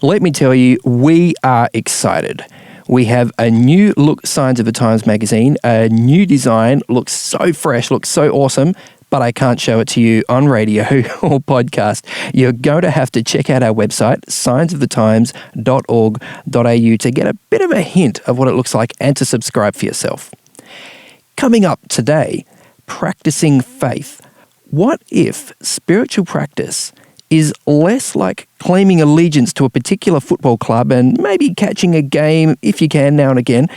let me tell you, we are excited. We have a new look Signs of the Times magazine, a new design, looks so fresh, looks so awesome, but I can't show it to you on radio or podcast. You're going to have to check out our website, signsofthetimes.org.au, to get a bit of a hint of what it looks like and to subscribe for yourself. Coming up today, Practising Faith. What if spiritual practice is less like claiming allegiance to a particular football club and maybe catching a game, if you can, now and again,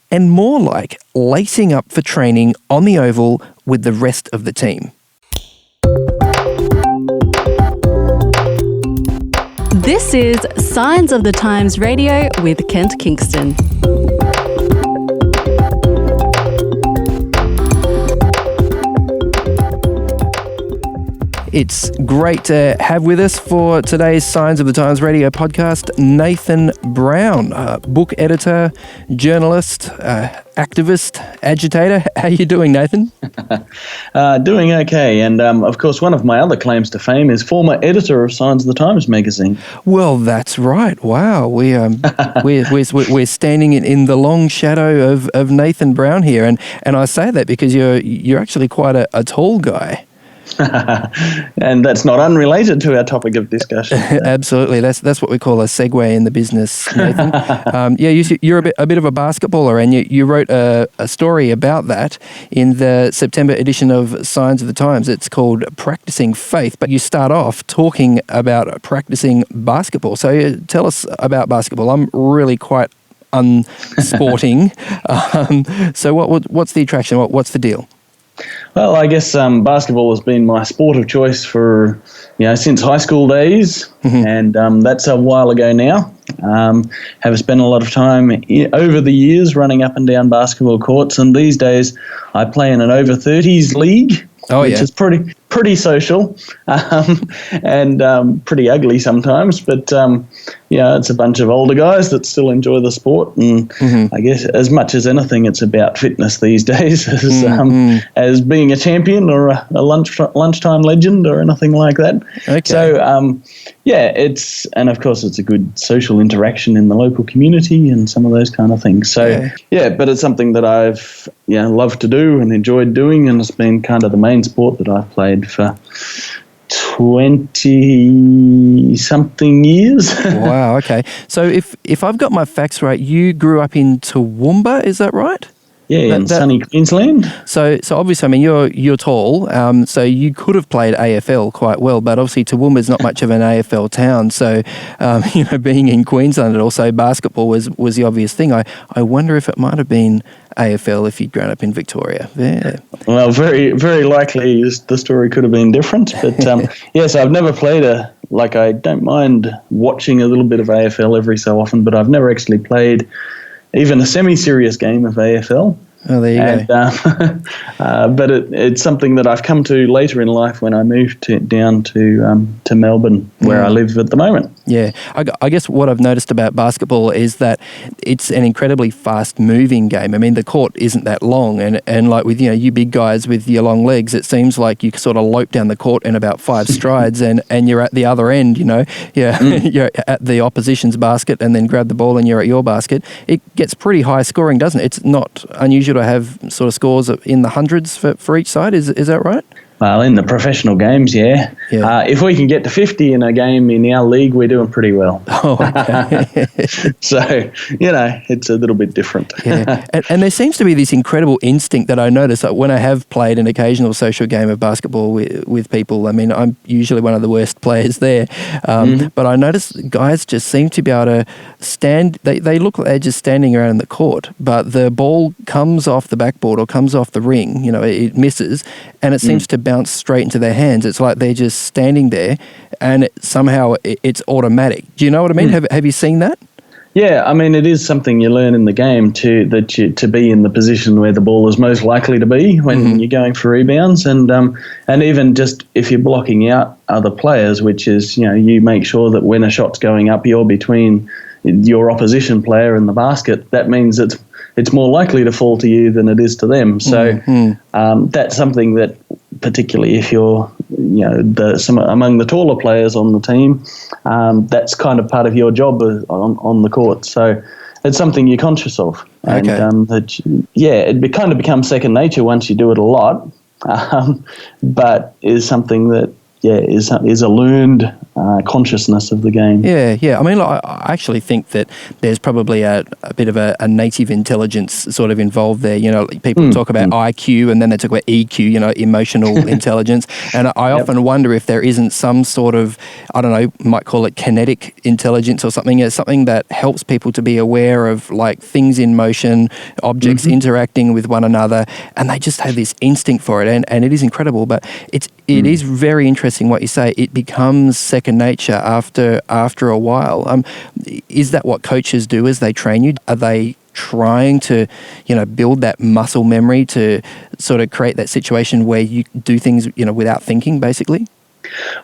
and more like lacing up for training on the oval with the rest of the team? This is Signs of the Times Radio with Kent Kingston. It's great to have with us for today's Signs of the Times radio podcast, Nathan Brown, book editor, journalist, activist, agitator. How are you doing, Nathan? Doing okay. And, of course, one of my other claims to fame is former editor of Signs of the Times magazine. Well, that's right. Wow. We're standing in the long shadow of Nathan Brown here. And I say that because you're actually quite a tall guy. And that's not unrelated to our topic of discussion. Absolutely, that's what we call a segue in the business, Nathan. You're a bit of a basketballer, and you wrote a story about that in the September edition of Signs of the Times. It's called Practising Faith, but you start off talking about practicing basketball. So tell us about basketball. I'm really quite unsporting. So what's the attraction? What's the deal? Well, I guess basketball has been my sport of choice for, since high school days, and that's a while ago now. Have spent a lot of time over the years running up and down basketball courts, and these days I play in an over-30s league, which is pretty social and pretty ugly sometimes, but it's a bunch of older guys that still enjoy the sport, and I guess as much as anything, it's about fitness these days, as being a champion or a lunchtime legend or anything like that. Okay. So and of course it's a good social interaction in the local community and some of those kind of things. So but it's something that I've loved to do and enjoyed doing, and it's been kind of the main sport that I've played for 20-something years. Wow, okay. So if I've got my facts right, you grew up in Toowoomba, is that right? Yeah, in sunny Queensland. So obviously, I mean, you're tall, so you could have played AFL quite well, but obviously Toowoomba is not much of an AFL town. So, being in Queensland and also basketball was the obvious thing. I wonder if it might have been AFL if you'd grown up in Victoria. Yeah. Well, very, very likely the story could have been different. But so I've never played I don't mind watching a little bit of AFL every so often, but I've never actually played even a semi-serious game of AFL. Oh, there you go. But it's something that I've come to later in life when I moved down to Melbourne, where I live at the moment. Yeah, I guess what I've noticed about basketball is that it's an incredibly fast-moving game. I mean, the court isn't that long, and like with you big guys with your long legs, it seems like you sort of lope down the court in about 5 strides, and you're at the other end. You're at the opposition's basket, and then grab the ball, and you're at your basket. It gets pretty high scoring, doesn't it? It's not unusual to have sort of scores in the hundreds for each side. Is that right? Well, in the professional games, yeah. If we can get to 50 in a game in our league, we're doing pretty well. Oh, okay. So, it's a little bit different. Yeah. And there seems to be this incredible instinct that I notice when I have played an occasional social game of basketball with people. I mean, I'm usually one of the worst players there. But I notice guys just seem to be able to stand. They look like they're just standing around in the court, but the ball comes off the backboard or comes off the ring. It misses, and it seems to bounce straight into their hands. It's like they're just standing there, and somehow it's automatic. Do you know what I mean? Have you seen that? Yeah, I mean, it is something you learn in the game to be in the position where the ball is most likely to be when you're going for rebounds, and even just if you're blocking out other players, which is you make sure that when a shot's going up, you're between your opposition player and the basket. That means it's more likely to fall to you than it is to them. So that's something that, particularly if you're among the taller players on the team, that's kind of part of your job on the court. So it's something you're conscious of. Okay. And it kind of becomes second nature once you do it a lot, but is something that is a learned consciousness of the game. Yeah. I mean, I actually think that there's probably a bit of a native intelligence sort of involved there. People talk about IQ and then they talk about EQ, emotional intelligence. And I often wonder if there isn't some sort of, I don't know, might call it kinetic intelligence or something. Something that helps people to be aware of like things in motion, objects interacting with one another, and they just have this instinct for it. And it is incredible, but it is very interesting what you say. It becomes second nature after a while. Is that what coaches do as they train you? Are they trying to, build that muscle memory to sort of create that situation where you do things, without thinking, basically?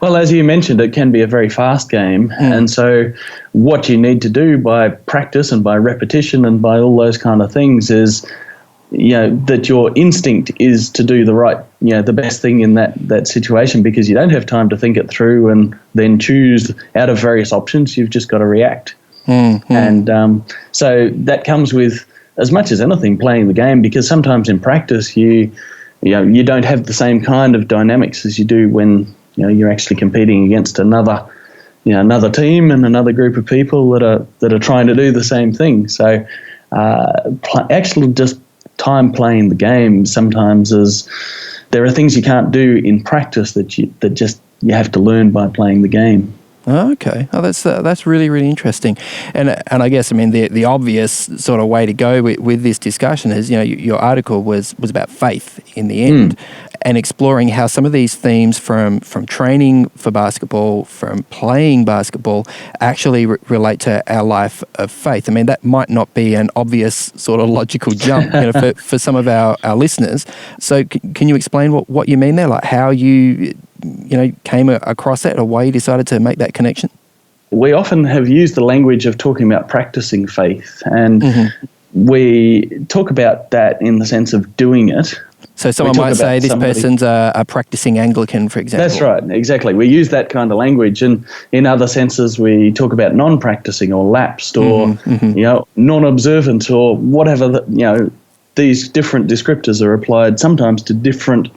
Well, as you mentioned, it can be a very fast game. And so what you need to do by practice and by repetition and by all those kind of things is that your instinct is to do the best thing in that situation, because you don't have time to think it through and then choose out of various options. You've just got to react. And so that comes with, as much as anything, playing the game, because sometimes in practice you don't have the same kind of dynamics as you do when you're actually competing against another team and another group of people that are trying to do the same thing. So actually just time playing the game sometimes there are things you can't do in practice that you have to learn by playing the game. Oh, okay. Oh, that's really, really interesting. And I guess, I mean, the obvious sort of way to go with this discussion is, your article was about faith in the end, and exploring how some of these themes from training for basketball, from playing basketball, actually relate to our life of faith. I mean, that might not be an obvious sort of logical jump for some of our listeners. So can you explain what you mean there? Like how you came across that, or why you decided to make that connection? We often have used the language of talking about practicing faith, and we talk about that in the sense of doing it. So someone might say this person's a practicing Anglican, for example. That's right, exactly. We use that kind of language, and in other senses we talk about non-practicing or lapsed or non-observant or whatever. These different descriptors are applied sometimes to different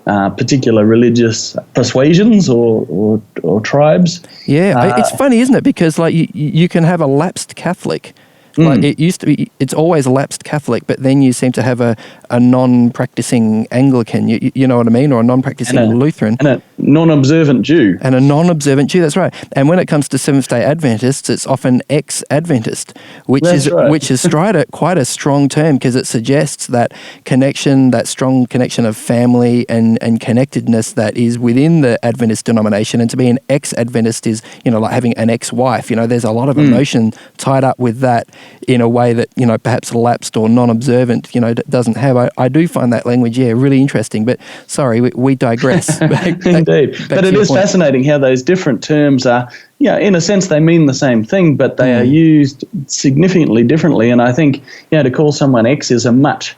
particular religious persuasions or tribes. Yeah, it's funny, isn't it? Because like you can have a lapsed Catholic. Like it used to be, it's always a lapsed Catholic, but then you seem to have a non-practicing Anglican, you know what I mean, or a non-practicing Lutheran. And a non-observant Jew. And a non-observant Jew, that's right. And when it comes to Seventh-day Adventists, it's often ex-Adventist, which is quite a strong term, because it suggests that connection, that strong connection of family and connectedness that is within the Adventist denomination. And to be an ex-Adventist is, like having an ex-wife. There's a lot of emotion tied up with that in a way that, perhaps lapsed or non-observant, doesn't have. I do find that language, really interesting. But sorry, we digress. Indeed. But it is fascinating how those different terms are, in a sense they mean the same thing, but they are used significantly differently. And I think, to call someone ex is a much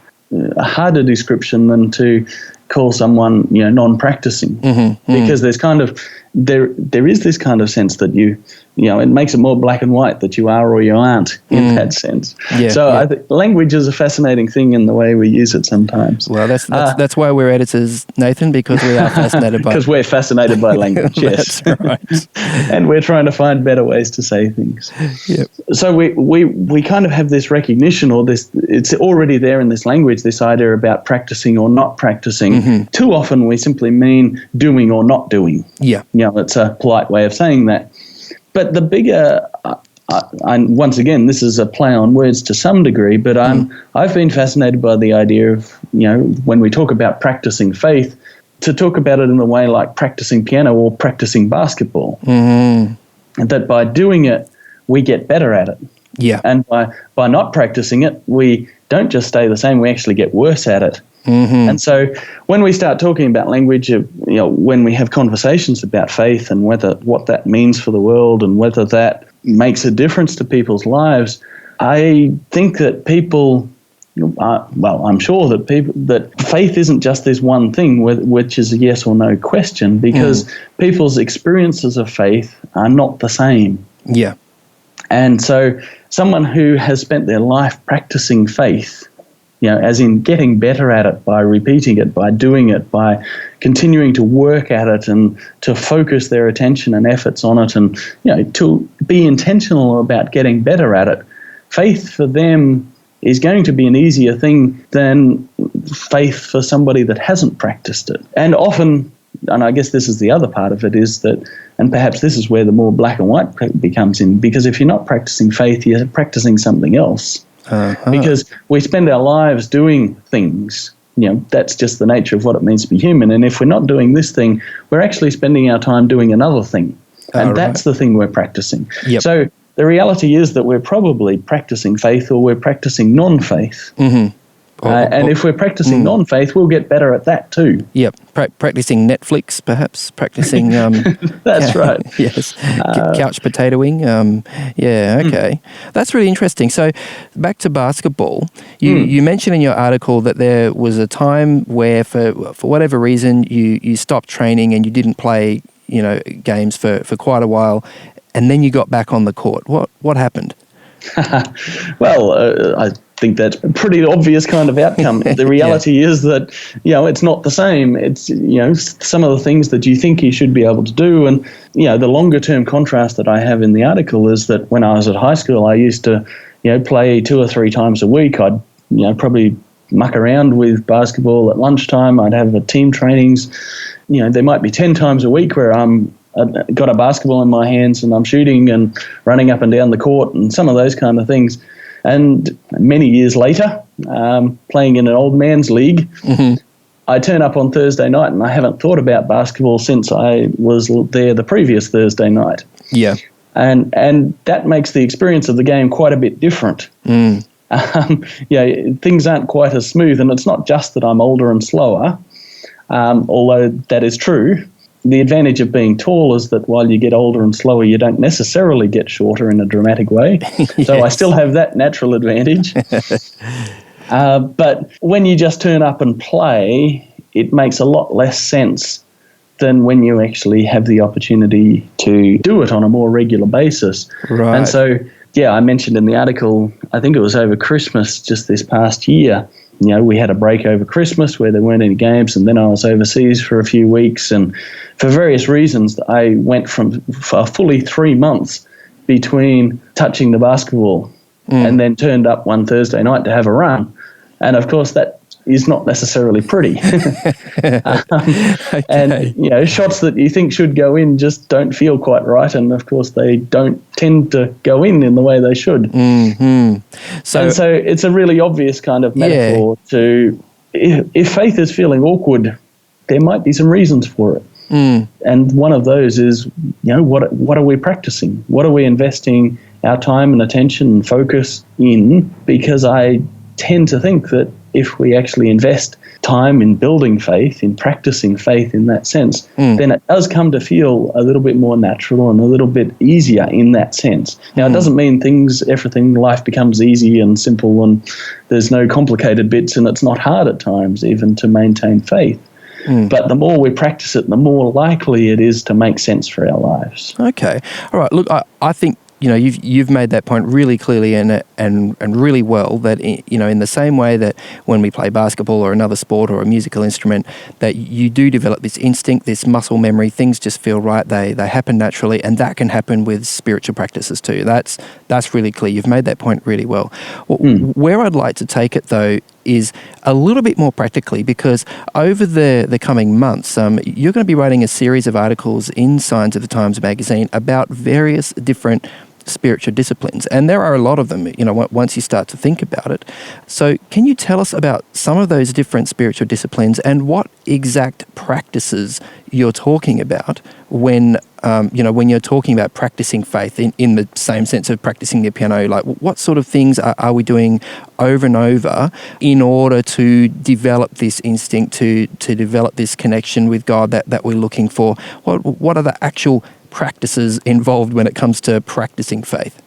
harder description than to call someone, non-practicing, because there's kind of, there is this kind of sense that it makes it more black and white that you are or you aren't in that sense. I think language is a fascinating thing in the way we use it sometimes. Well, that's why we're editors, Nathan, because we are fascinated by because we're fascinated by language. Yes, that's right. And we're trying to find better ways to say things. Yep. So we kind of have this recognition, or this, it's already there in this language, this idea about practicing or not practicing. Too often we simply mean doing or not doing. Yeah. It's a polite way of saying that. But the bigger, once again, this is a play on words to some degree, but I've been fascinated by the idea of, when we talk about practicing faith, to talk about it in a way like practicing piano or practicing basketball. And that by doing it, we get better at it. Yeah. And by not practicing it, we don't just stay the same, we actually get worse at it. And so when we start talking about language, when we have conversations about faith and what that means for the world and whether that makes a difference to people's lives, I think that people I'm sure that faith isn't just this one thing which is a yes or no question, because people's experiences of faith are not the same. Yeah. And so someone who has spent their life practicing faith, as in getting better at it by repeating it, by doing it, by continuing to work at it and to focus their attention and efforts on it, and to be intentional about getting better at it, faith for them is going to be an easier thing than faith for somebody that hasn't practiced it. And often, and I guess this is the other part of it, is that, and perhaps this is where the more black and white becomes in, because if you're not practicing faith, you're practicing something else. Because we spend our lives doing things. That's just the nature of what it means to be human. And if we're not doing this thing, we're actually spending our time doing another thing. And that's the thing we're practicing. Yep. So the reality is that we're probably practicing faith, or we're practicing non-faith. And if we're practicing non-faith, we'll get better at that too. Yep. Practicing Netflix, perhaps. Practicing... That's right. Yes. Couch potatoing. Okay. That's really interesting. So back to basketball. You mentioned in your article that there was a time where, for whatever reason, you stopped training and you didn't play games for quite a while, and then you got back on the court. What happened? Well, I think that's a pretty obvious kind of outcome. The reality is that, it's not the same. It's, some of the things that you think you should be able to do. And, the longer term contrast that I have in the article is that when I was at high school, I used to, play 2 or 3 times a week. I'd, probably muck around with basketball at lunchtime. I'd have team trainings. There might be 10 times a week where I've got a basketball in my hands and I'm shooting and running up and down the court and some of those kind of things. And many years later, playing in an old man's league, I turn up on Thursday night and I haven't thought about basketball since I was there the previous Thursday night. Yeah. And that makes the experience of the game quite a bit different. Things aren't quite as smooth, and it's not just that I'm older and slower, although that is true. The advantage of being tall is that while you get older and slower, you don't necessarily get shorter in a dramatic way. Yes. So I still have that natural advantage. But when you just turn up and play, it makes a lot less sense than when you actually have the opportunity to do it on a more regular basis. Right. And so, I mentioned in the article, I think it was over Christmas just this past year, we had a break over Christmas where there weren't any games, and then I was overseas for a few weeks, and for various reasons I went for fully 3 months between touching the basketball and then turned up one Thursday night to have a run. And of course that is not necessarily pretty. Okay. And, shots that you think should go in just don't feel quite right. And, of course, they don't tend to go in the way they should. Mm-hmm. So it's a really obvious kind of metaphor to, if faith is feeling awkward, there might be some reasons for it. And one of those is, what are we practicing? What are we investing our time and attention and focus in? Because I tend to think that if we actually invest time in building faith, in practicing faith in that sense, then it does come to feel a little bit more natural and a little bit easier in that sense. Now, it doesn't mean life becomes easy and simple and there's no complicated bits and it's not hard at times even to maintain faith. But the more we practice it, the more likely it is to make sense for our lives. Okay. All right. Look, I think you've made that point really clearly and really well, that in the same way that when we play basketball or another sport or a musical instrument, that you do develop this instinct, this muscle memory, things just feel right, they happen naturally, and that can happen with spiritual practices too. That's really clear. You've made that point really well. Where I'd like to take it though is a little bit more practically, because over the coming months, you're going to be writing a series of articles in Signs of the Times magazine about various different spiritual disciplines, and there are a lot of them, once you start to think about it. So can you tell us about some of those different spiritual disciplines and what exact practices you're talking about when you're talking about practicing faith in the same sense of practicing the piano? Like, what sort of things are we doing over and over in order to develop this instinct, to develop this connection with God that we're looking for? What are the actual practices involved when it comes to practicing faith?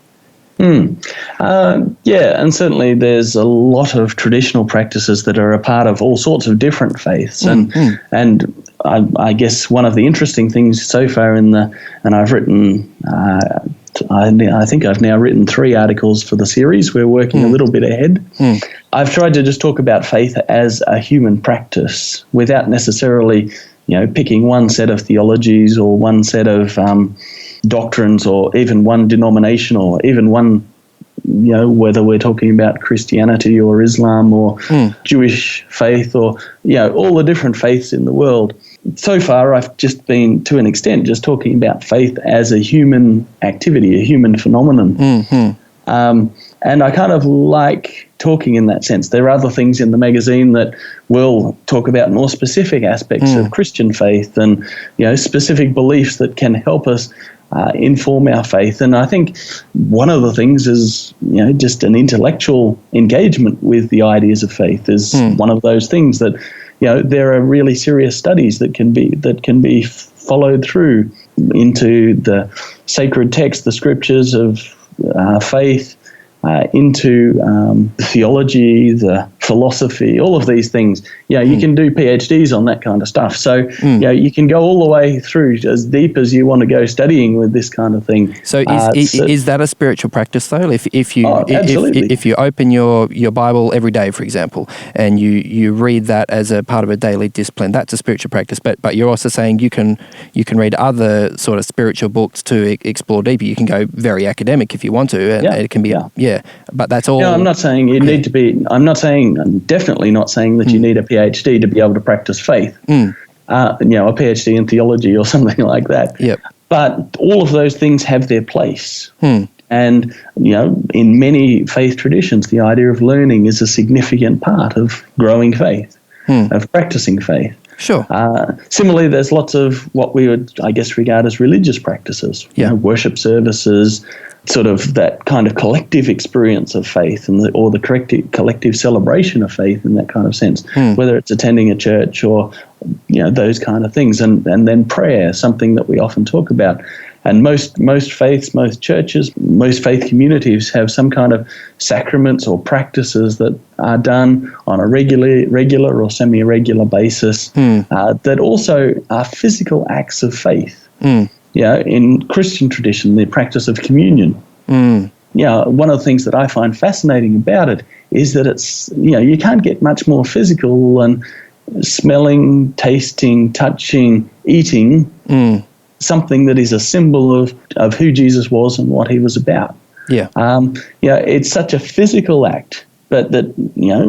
Yeah, and certainly there's a lot of traditional practices that are a part of all sorts of different faiths, and I guess one of the interesting things so far and I've written, I think I've now written 3 articles for the series. We're working a little bit ahead. I've tried to just talk about faith as a human practice without necessarily, picking one set of theologies or one set of doctrines or even one denomination or even one, whether we're talking about Christianity or Islam or Jewish faith or, all the different faiths in the world. So far, I've just been, to an extent, just talking about faith as a human activity, a human phenomenon. And I kind of like talking in that sense. There are other things in the magazine that will talk about more specific aspects of Christian faith and, specific beliefs that can help us inform our faith. And I think one of the things is, just an intellectual engagement with the ideas of faith is one of those things that, there are really serious studies that can be followed through into the sacred text, the scriptures of faith, into theology, the philosophy, all of these things. You can do PhDs on that kind of stuff. So, you can go all the way through as deep as you want to go studying with this kind of thing. So is that a spiritual practice though? If you open your Bible every day, for example, and you read that as a part of a daily discipline, that's a spiritual practice. But you're also saying you can read other sort of spiritual books to explore deeper. You can go very academic if you want to, and it can be but that's all. I'm not saying you need to be. I'm definitely not saying that you need a PhD to be able to practice faith. A PhD in theology or something like that. Yep. But all of those things have their place. And, in many faith traditions, the idea of learning is a significant part of growing faith, of practicing faith. Sure. Similarly, there's lots of what we would, I guess, regard as religious practices. Worship services, sort of that kind of collective experience of faith or the collective celebration of faith in that kind of sense, whether it's attending a church or, those kind of things. And then prayer, something that we often talk about. And most faiths, most churches, most faith communities have some kind of sacraments or practices that are done on a regular or semi-regular basis that also are physical acts of faith. In Christian tradition, the practice of communion. One of the things that I find fascinating about it is that it's, you can't get much more physical than smelling, tasting, touching, eating something that is a symbol of who Jesus was and what he was about. It's such a physical act, but that,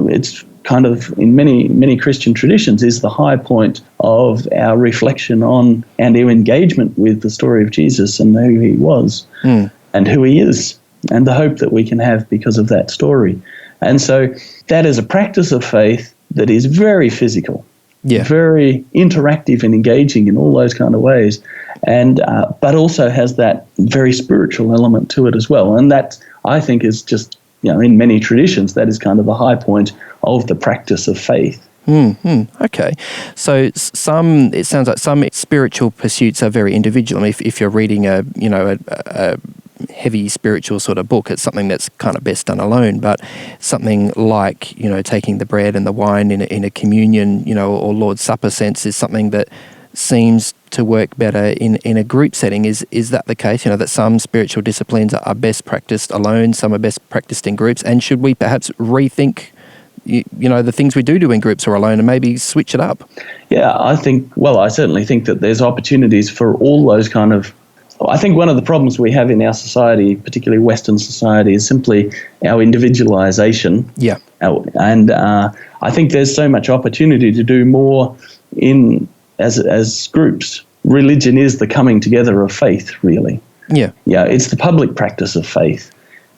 it's kind of in many Christian traditions is the high point of our reflection on and our engagement with the story of Jesus and who he was and who he is and the hope that we can have because of that story. And so that is a practice of faith that is very physical, very interactive and engaging in all those kind of ways, and but also has that very spiritual element to it as well. And that, I think, is just, in many traditions, that is kind of the high point of the practice of faith. Okay. So it sounds like some spiritual pursuits are very individual. I mean, if you're reading a heavy spiritual sort of book, it's something that's kind of best done alone. But something like, taking the bread and the wine in a communion, or Lord's Supper sense is something that seems to work better in a group setting. Is that the case? That some spiritual disciplines are best practiced alone, some are best practiced in groups, and should we perhaps rethink the things we do in groups or alone and maybe switch it up? I certainly think that there's opportunities for all those kind of. I think one of the problems we have in our society, particularly Western society, is simply our individualization. And I think there's so much opportunity to do more as groups. Religion is the coming together of faith, really. It's the public practice of faith.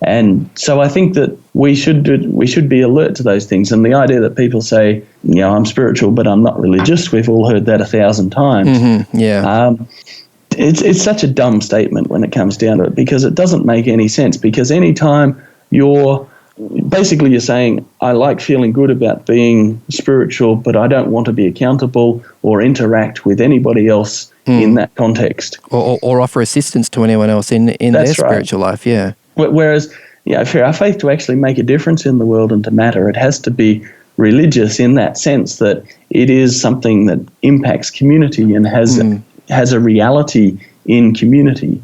And so I think that we should be alert to those things. And the idea that people say, I'm spiritual, but I'm not religious, we've all heard that 1,000 times. It's such a dumb statement when it comes down to it, because it doesn't make any sense. Because any time you're saying, I like feeling good about being spiritual, but I don't want to be accountable or interact with anybody else in that context. Or offer assistance to anyone else in their spiritual life, Whereas, for our faith to actually make a difference in the world and to matter, it has to be religious in that sense that it is something that impacts community and has a reality in community.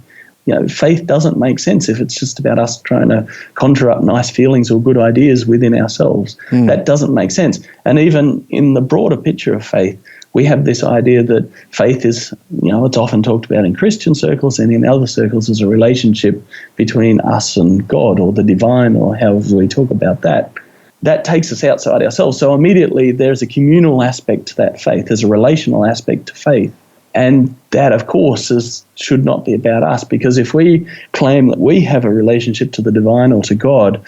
Faith doesn't make sense if it's just about us trying to conjure up nice feelings or good ideas within ourselves. That doesn't make sense. And even in the broader picture of faith, we have this idea that faith is, it's often talked about in Christian circles and in other circles as a relationship between us and God or the divine or however we talk about that. That takes us outside ourselves. So immediately there's a communal aspect to that faith. There's a relational aspect to faith. And that, of course, should not be about us, because if we claim that we have a relationship to the divine or to God,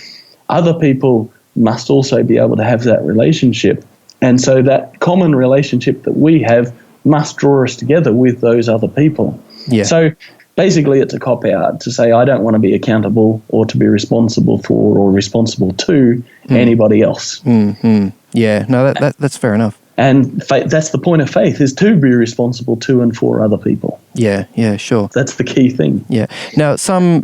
other people must also be able to have that relationship. And so that common relationship that we have must draw us together with those other people. Yeah. So basically it's a cop-out to say I don't want to be accountable or to be responsible for or responsible to anybody else. Mm-hmm. Yeah, no, that's fair enough. And that's the point of faith, is to be responsible to and for other people. Yeah, sure. That's the key thing. Yeah. Now,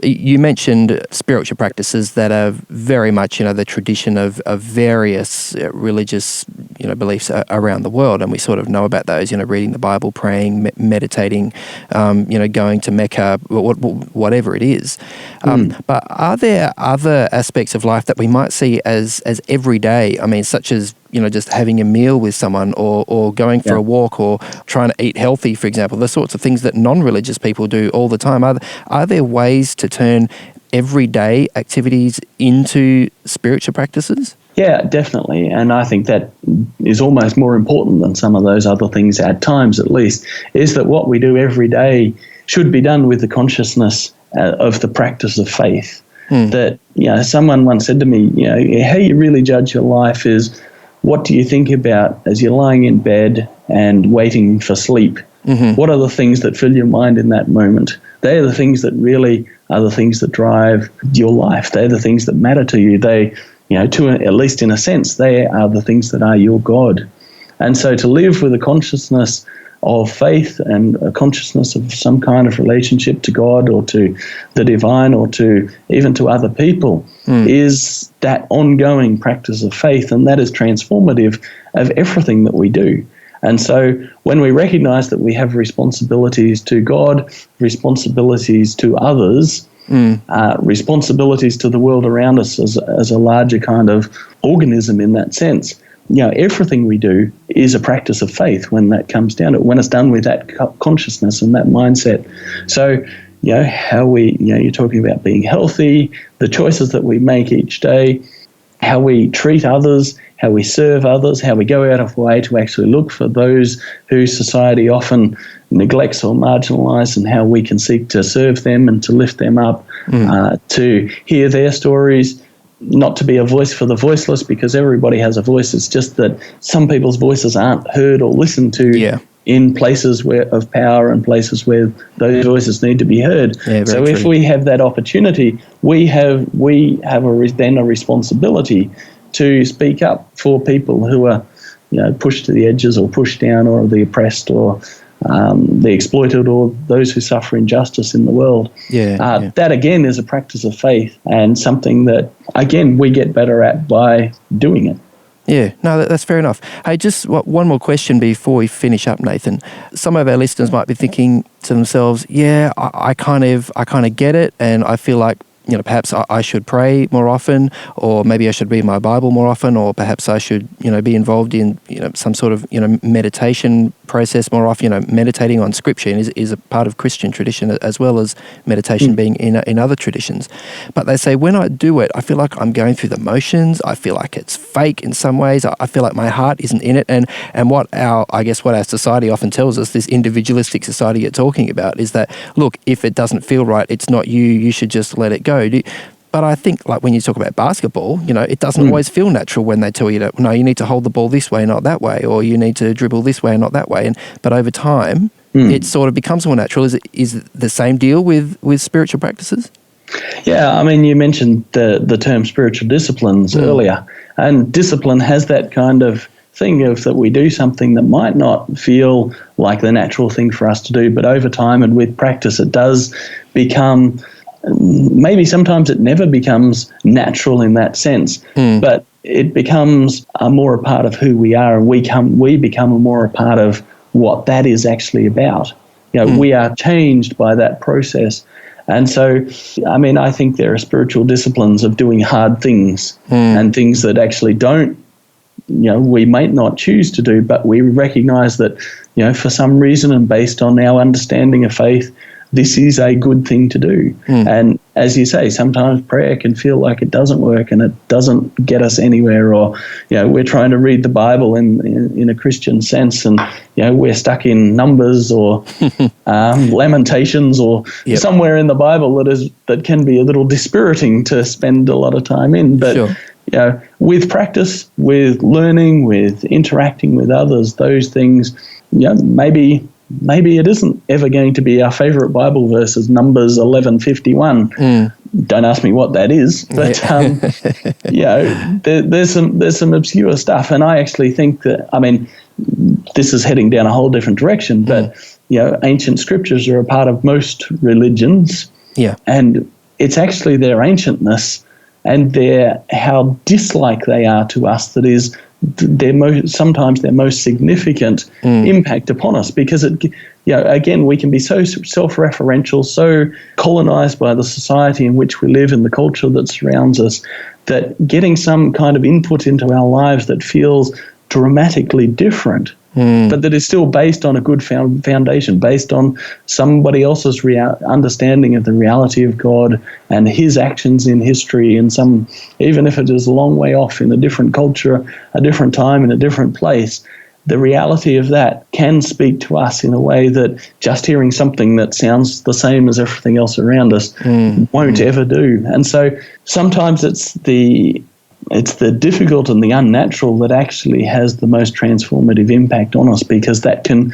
you mentioned spiritual practices that are very much, the tradition of various religious, beliefs around the world, and we sort of know about those, reading the Bible, praying, meditating, going to Mecca, whatever it is. But are there other aspects of life that we might see as everyday? I mean, such as just having a meal with someone or going for a walk or trying to eat healthy, for example, the sorts of things that non-religious people do all the time. Are there ways to turn everyday activities into spiritual practices? Yeah, definitely. And I think that is almost more important than some of those other things, at times at least, is that what we do every day should be done with the consciousness of the practice of faith. That, someone once said to me, how you really judge your life is, what do you think about as you're lying in bed and waiting for sleep? What are the things that fill your mind in that moment? They are the things that really are the things that drive your life. They're the things that matter to you. They, at least in a sense, they are the things that are your God. And so to live with a consciousness of faith and a consciousness of some kind of relationship to God or to the divine or to even to other people is that ongoing practice of faith, and that is transformative of everything that we do. And so when we recognize that we have responsibilities to God, responsibilities to others, responsibilities to the world around us as a larger kind of organism in that sense, everything we do is a practice of faith when that comes down to it, when it's done with that consciousness and that mindset. So, how you're talking about being healthy, the choices that we make each day, how we treat others, how we serve others, how we go out of our way to actually look for those who society often neglects or marginalises, and how we can seek to serve them and to lift them up, to hear their stories, not to be a voice for the voiceless, because everybody has a voice. It's just that some people's voices aren't heard or listened to in places of power and places where those voices need to be heard. So if we have that opportunity, we have then a responsibility to speak up for people who are pushed to the edges or pushed down, or the oppressed, or the exploited, or those who suffer injustice in the world. That again is a practice of faith, and something that again we get better at by doing it. Yeah, no, that's fair enough. Hey, just one more question before we finish up, Nathan. Some of our listeners might be thinking to themselves, I kind of get it, and I feel like perhaps I should pray more often, or maybe I should read my Bible more often, or perhaps I should, be involved in, some sort of, meditation process more often. Meditating on Scripture is a part of Christian tradition, as well as meditation being in other traditions. But they say, when I do it, I feel like I'm going through the motions. I feel like it's fake in some ways. I feel like my heart isn't in it. And what our society often tells us, this individualistic society you're talking about, is that, look, if it doesn't feel right, it's not you. You should just let it go. But I think, like when you talk about basketball, it doesn't always feel natural when they tell you that, no, you need to hold the ball this way, not that way, or you need to dribble this way, not that way. But over time, it sort of becomes more natural. Is it the same deal with spiritual practices? Yeah, I mean, you mentioned the term spiritual disciplines earlier, and discipline has that kind of thing of that we do something that might not feel like the natural thing for us to do, but over time and with practice, it does become maybe sometimes it never becomes natural in that sense, but it becomes more a part of who we are, and we become more a part of what that is actually about. We are changed by that process. And so, I mean, I think there are spiritual disciplines of doing hard things and things that actually don't, we might not choose to do, but we recognize that, for some reason and based on our understanding of faith, this is a good thing to do. And as you say, sometimes prayer can feel like it doesn't work and it doesn't get us anywhere, or, we're trying to read the Bible in a Christian sense and, we're stuck in Numbers or Lamentations or somewhere in the Bible that can be a little dispiriting to spend a lot of time in. But, with practice, with learning, with interacting with others, those things, maybe it isn't ever going to be our favorite Bible verse as Numbers 11:51. Don't ask me what that is, but there's some obscure stuff, and I actually think that, I mean, this is heading down a whole different direction, but ancient scriptures are a part of most religions, and it's actually their ancientness and how dislike they are to us that is sometimes their most significant impact upon us, because again, we can be so self-referential, so colonized by the society in which we live and the culture that surrounds us, that getting some kind of input into our lives that feels dramatically different, but that is still based on a good foundation, based on somebody else's understanding of the reality of God and his actions in history, and even if it is a long way off in a different culture, a different time, in a different place, the reality of that can speak to us in a way that just hearing something that sounds the same as everything else around us won't ever do. And so sometimes it's the difficult and the unnatural that actually has the most transformative impact on us, because that can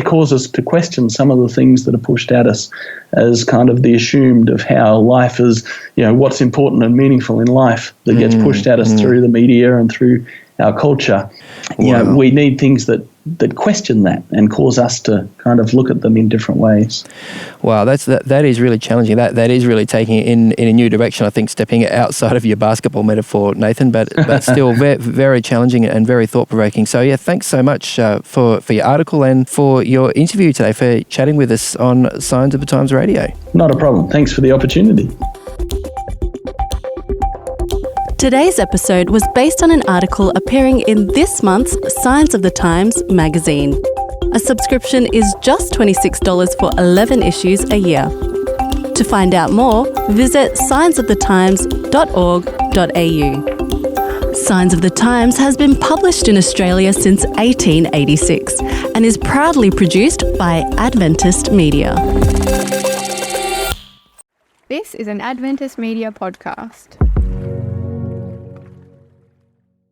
cause us to question some of the things that are pushed at us as kind of the assumed of how life is, what's important and meaningful in life that gets pushed at us through the media and through our culture. Wow. We need things that question that and cause us to kind of look at them in different ways. Wow, that is really challenging. That is really taking it in a new direction, I think, stepping outside of your basketball metaphor, Nathan, but still very challenging and very thought-provoking. So, thanks so much for your article and for your interview today, for chatting with us on Signs of the Times Radio. Not a problem. Thanks for the opportunity. Today's episode was based on an article appearing in this month's Signs of the Times magazine. A subscription is just $26 for 11 issues a year. To find out more, visit signsofthetimes.org.au. Signs of the Times has been published in Australia since 1886 and is proudly produced by Adventist Media. This is an Adventist Media podcast.